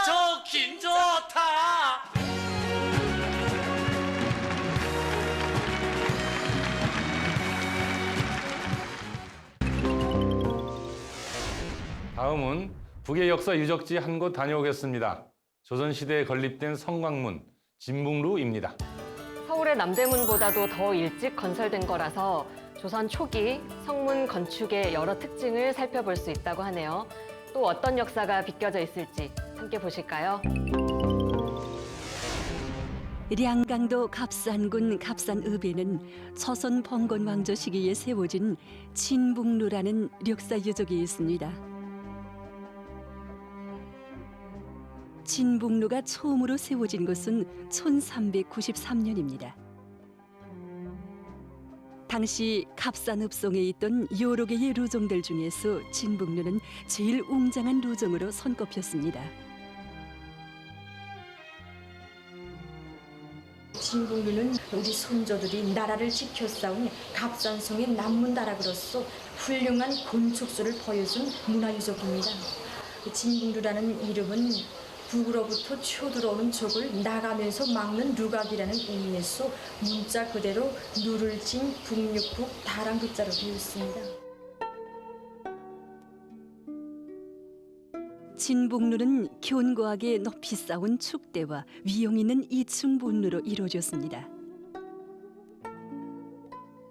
좋긴 좋다. 다음은 북의 역사 유적지 한 곳 다녀오겠습니다. 조선시대에 건립된 성곽문 진북루입니다. 서울의 남대문보다도 더 일찍 건설된 거라서 조선 초기 성문 건축의 여러 특징을 살펴볼 수 있다고 하네요. 또 어떤 역사가 비껴져 있을지 함께 보실까요? 량강도 갑산군 갑산읍에는 조선 봉건 왕조 시기에 세워진 진북루라는 력사 유적이 있습니다. 진북루가 처음으로 세워진 것은 1393년입니다. 당시 갑산읍송에 있던 여러 개의 루종들 중에서 진북루는 제일 웅장한 루종으로 손꼽혔습니다. 진북루는 우리 손조들이 나라를 지켜 싸운 갑산성의 남문다락으로서 훌륭한 건축술을 보여준 문화유적입니다. 진북루라는 이름은 북으로부터 쳐들어오는 적을 나가면서 막는 루각이라는 의미에서 문자 그대로 누를 진 북육북 다랑극자로 되었습니다. 진북루는 견고하게 높이 쌓은 축대와 위용 있는 이층분루로 이루어졌습니다.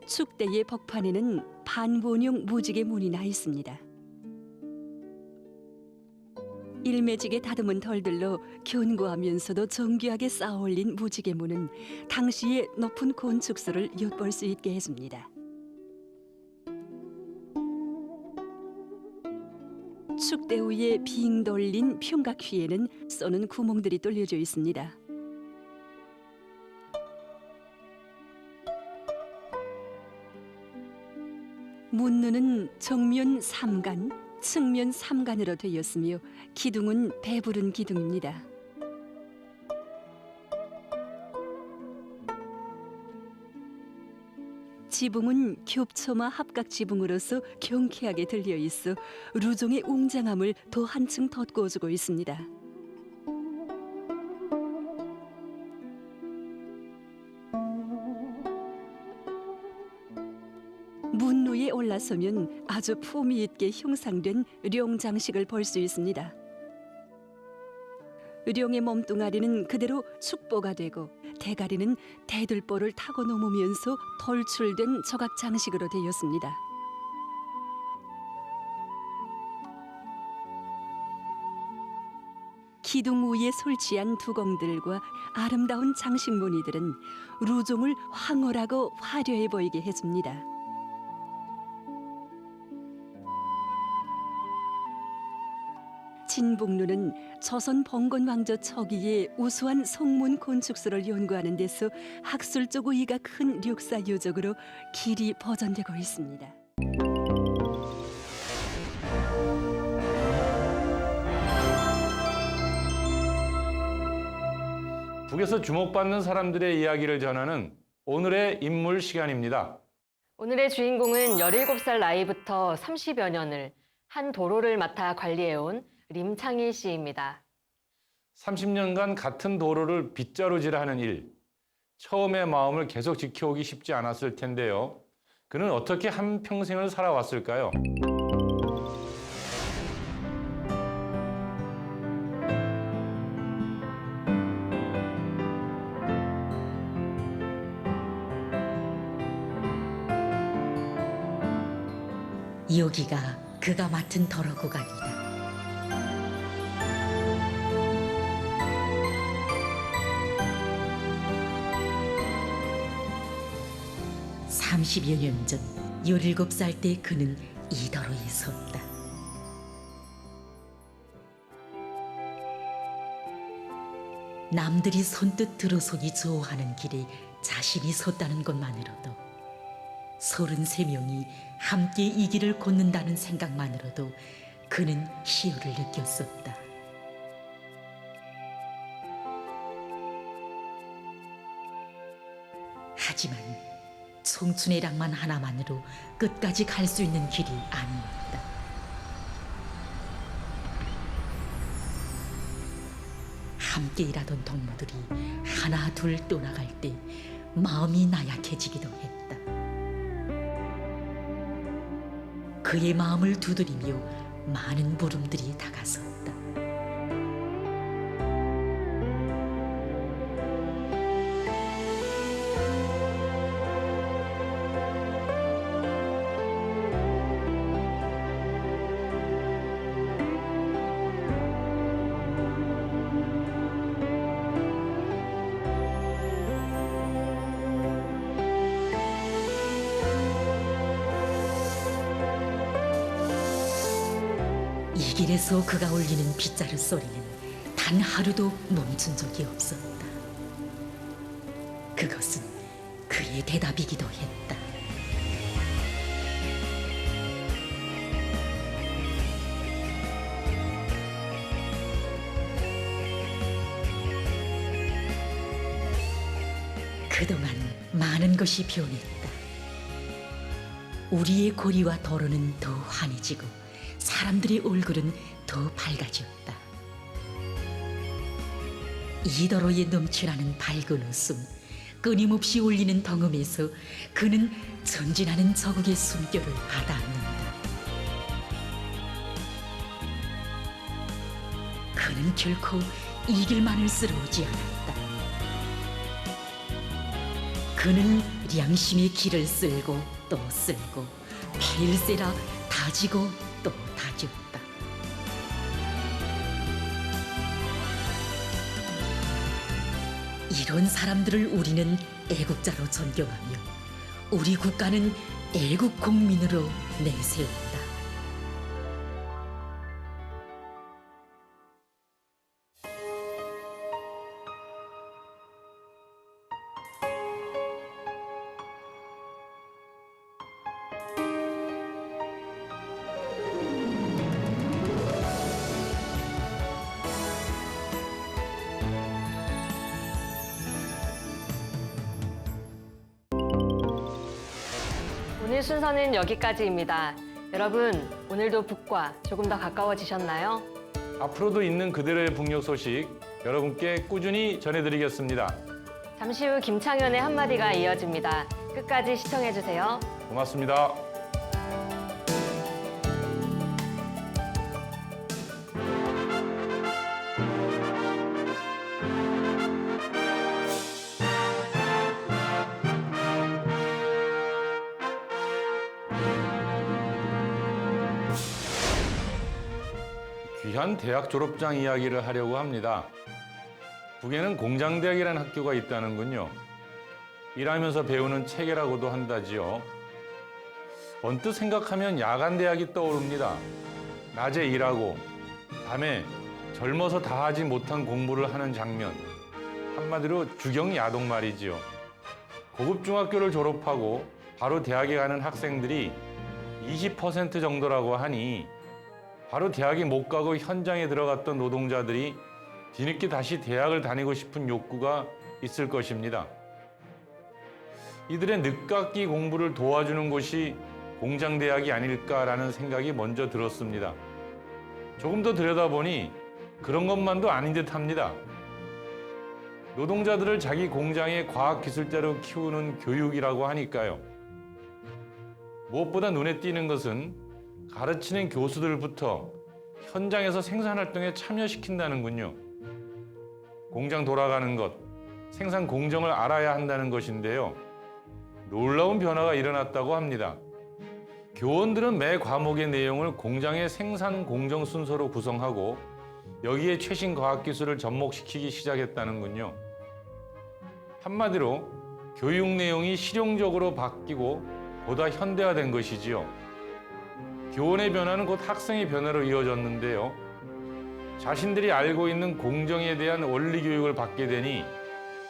축대의 벅판에는 반원형 무지개 문이 나 있습니다. 일매지게 다듬은 털들로 견고하면서도 정교하게 쌓아올린 무지개문은 당시의 높은 건축술을 엿볼 수 있게 해줍니다. 축대 위에 빙 돌린 평각휘에는 쏘는 구멍들이 뚫려져 있습니다. 문루는 정면 3간, 측면 3간으로 되었으며 기둥은 배부른 기둥입니다. 지붕은 겹초마 합각 지붕으로서 경쾌하게 들려 있어 루종의 웅장함을 더 한층 돋궈주고 있습니다. 문루에 올라서면 아주 품위 있게 형상된 룡 장식을 볼 수 있습니다. 룡의 몸뚱아리는 그대로 축보가 되고 대가리는 대들보를 타고 넘으면서 돌출된 조각 장식으로 되었습니다. 기둥 위에 설치한 두공들과 아름다운 장식 무늬들은 루종을 황홀하고 화려해 보이게 해줍니다. 진북루는 조선 봉건 왕조 초기에 우수한 성문 건축술을 연구하는 데서 학술적 의의가 큰 력사 유적으로 길이 보존되고 있습니다. 북에서 주목받는 사람들의 이야기를 전하는 오늘의 인물 시간입니다. 오늘의 주인공은 17살 나이부터 30여 년을 한 도로를 맡아 관리해온 림창희 씨입니다. 30년간 같은 도로를 빗자루질하는 일. 처음의 마음을 계속 지켜오기 쉽지 않았을 텐데요. 그는 어떻게 한평생을 살아왔을까요? 여기가 그가 맡은 도로 구간이다. 30여 년 전 17살 때 그는 이 도로에 섰다. 남들이 선뜻 들어서기 좋아하는 길에 자신이 섰다는 것만으로도 33명이 함께 이 길을 걷는다는 생각만으로도 그는 희열을 느꼈었다. 하지만 청춘의 낭만 하나만으로 끝까지 갈 수 있는 길이 아니었다. 함께 일하던 동무들이 하나 둘 떠나갈 때 마음이 나약해지기도 했다. 그의 마음을 두드리며 많은 물음들이 다가섰다. 길에서 그가 울리는 빗자루 소리는 단 하루도 멈춘 적이 없었다. 그것은 그의 대답이기도 했다. 그동안 많은 것이 변했다. 우리의 고리와 도로는 더 환해지고 사람들의 얼굴은 더 밝아졌다. 이 도로에 넘쳐나는 밝은 웃음, 끊임없이 울리는 덩음에서 그는 전진하는 저국의 숨결을 받아안는다. 그는 결코 이길만을 쓰러오지 않았다. 그는 양심의 길을 쓸고 또 쓸고 필세라 다지고 또 다졌다. 이런 사람들을 우리는 애국자로 존경하며 우리 국가는 애국 국민으로 내세운다. 오늘 순서는 여기까지입니다. 여러분, 오늘도 북과 조금 더 가까워지셨나요? 앞으로도 있는 그들의 북녘 소식 여러분께 꾸준히 전해드리겠습니다. 잠시 후 김창현의 한마디가 이어집니다. 끝까지 시청해주세요. 고맙습니다. 귀한 대학 졸업장 이야기를 하려고 합니다. 북에는 공장대학이라는 학교가 있다는군요. 일하면서 배우는 체계라고도 한다지요. 언뜻 생각하면 야간대학이 떠오릅니다. 낮에 일하고 밤에 젊어서 다 하지 못한 공부를 하는 장면. 한마디로 주경야동 말이지요. 고급 중학교를 졸업하고 바로 대학에 가는 학생들이 20% 정도라고 하니 바로 대학에 못 가고 현장에 들어갔던 노동자들이 뒤늦게 다시 대학을 다니고 싶은 욕구가 있을 것입니다. 이들의 늦깎이 공부를 도와주는 곳이 공장대학이 아닐까라는 생각이 먼저 들었습니다. 조금 더 들여다보니 그런 것만도 아닌 듯합니다. 노동자들을 자기 공장의 과학기술자로 키우는 교육이라고 하니까요. 무엇보다 눈에 띄는 것은 가르치는 교수들부터 현장에서 생산활동에 참여시킨다는군요. 공장 돌아가는 것, 생산 공정을 알아야 한다는 것인데요. 놀라운 변화가 일어났다고 합니다. 교원들은 매 과목의 내용을 공장의 생산 공정 순서로 구성하고 여기에 최신 과학기술을 접목시키기 시작했다는군요. 한마디로 교육 내용이 실용적으로 바뀌고 보다 현대화된 것이지요. 교원의 변화는 곧 학생의 변화로 이어졌는데요. 자신들이 알고 있는 공정에 대한 원리 교육을 받게 되니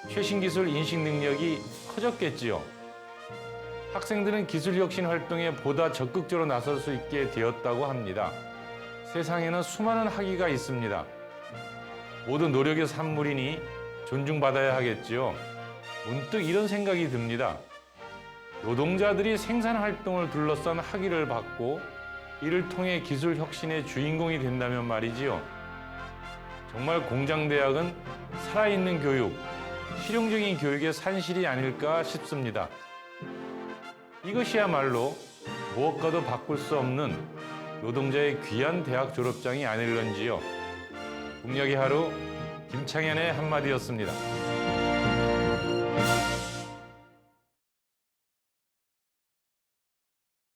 최신 기술 인식 능력이 커졌겠지요. 학생들은 기술 혁신 활동에 보다 적극적으로 나설 수 있게 되었다고 합니다. 세상에는 수많은 학위가 있습니다. 모두 노력의 산물이니 존중받아야 하겠지요. 문득 이런 생각이 듭니다. 노동자들이 생산 활동을 둘러싼 학위를 받고 이를 통해 기술 혁신의 주인공이 된다면 말이지요. 정말 공장대학은 살아있는 교육, 실용적인 교육의 산실이 아닐까 싶습니다. 이것이야말로 무엇과도 바꿀 수 없는 노동자의 귀한 대학 졸업장이 아닐런지요. 북녘의 하루, 김창현의 한마디였습니다.